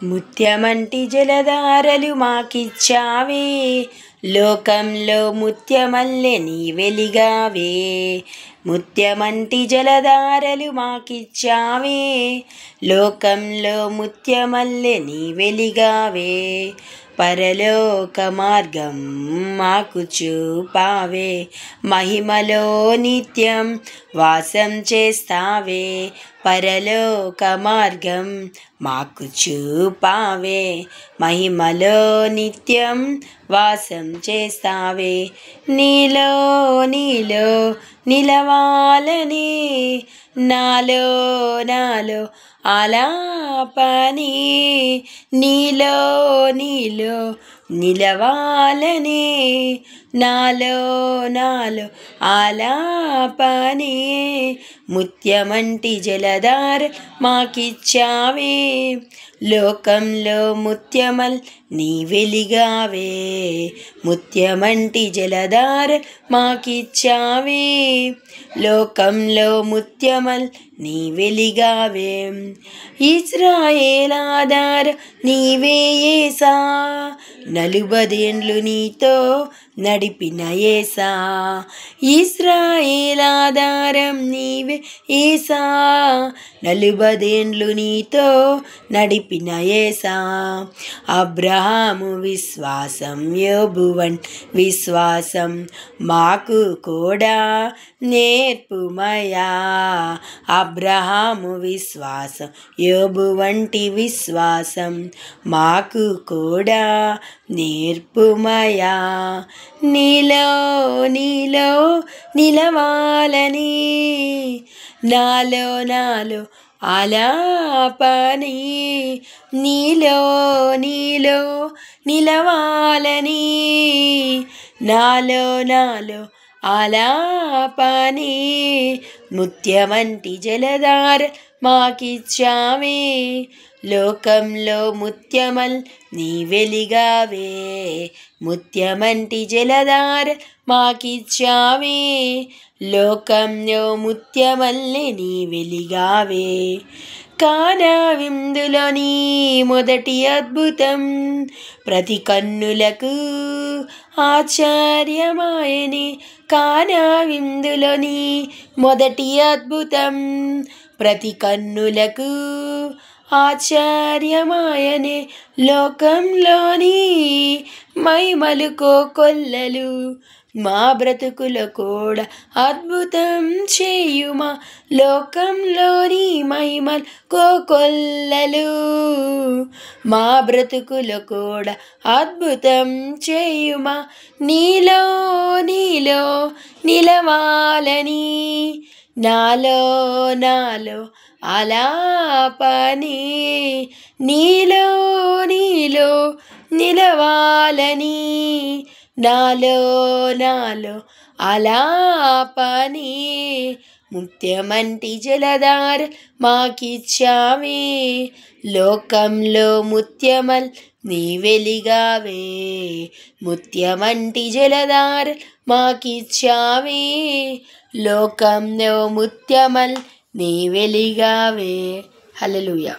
ముత్యమంటి జలధారలు మాకిచ్చావే, లోకంలో ముత్యమల్లె నీ వెలిగావే. ముత్యమంటి జలధారలు మాకిచ్చావే, లోకంలో ముత్యమల్లె నీ వెలిగావే. పరలోక మార్గం మాకు చూపావే, మహిమలో నిత్యం వాసం చేస్తావే. పరలోక మార్గం మాకు చూపావే, మహిమలో నిత్యం వాసం చేస్తావే. నీలో నీలో నిలవాలని నాలో నాలో ఆలాపని, నీలో నీలో నిలవాలని నాలో నాలో ఆలాపని. ముత్యమంటి జలధార మాకిచ్చావే, లోకంలో ముత్యమల్ నీ వెలిగావే. ముత్యమంటి జలధార మాకిచ్చావే, లోకంలో ముత్యమల్ నీ వెలిగావే. ఇశ్రాయేల్ ఆధార నీవే యేసా, 40 ఏండ్లు నీతో నడిపిన యేసా. ఇశ్రాయేల్ ఆధారం నీవే యేసా, 40 ఏండ్లు నీతో నడిపిన యేసా. అబ్రహాము విశ్వాసం, యోబువన్ విశ్వాసం మాకు కూడా నేర్పుమయా. అబ్రహాము విశ్వాసం, యోబు వంటి విశ్వాసం మాకు కూడా నేర్పుమయా. నీలో నీలో నిలవాలని నాలో నాలో ఆలాపని. నీలో నీలో నిలవాలని నాలో నాలో ఆలాపని. ముత్యమంటి జలధార మాకిచ్చావే, లోకంలో ముత్యమల్ నీ వెలిగావే. ముత్యమంటి జలధార మాకిచ్చావే, లోకంలో ముత్యమల్లె నీ వెలిగావే. కానా విందులో నీ మొదటి అద్భుతం ప్రతి కన్నులకు ఆశ్చర్యమాయని. కానా విందులో నీ మొదటి అద్భుతం ప్రతి కన్నులకు ఆశ్చర్యమాయనే. లోకంలోని మహిమలు కోకొల్లలు మా బ్రతుకులో కూడా అద్భుతం చేయుమా. లోకంలోని మహిమలు కోకొల్లలు మా బ్రతుకులో కూడా అద్భుతం చేయుమా. నీలో నీలో నిలవాలని నాలో నాలో ఆలాపని. నీలో నీలో నిలవాలని నాలో నాలో ఆలాపని. ముత్యమంటి జలధార మాకిచ్చావే, లోకంలో ముత్యమల్ నీ వెలిగావే. ముత్యమంటి జలధార మాకిచ్చావే, లోకంలో ముత్యమల్ నీ వెలిగావే. హల్లెలూయా.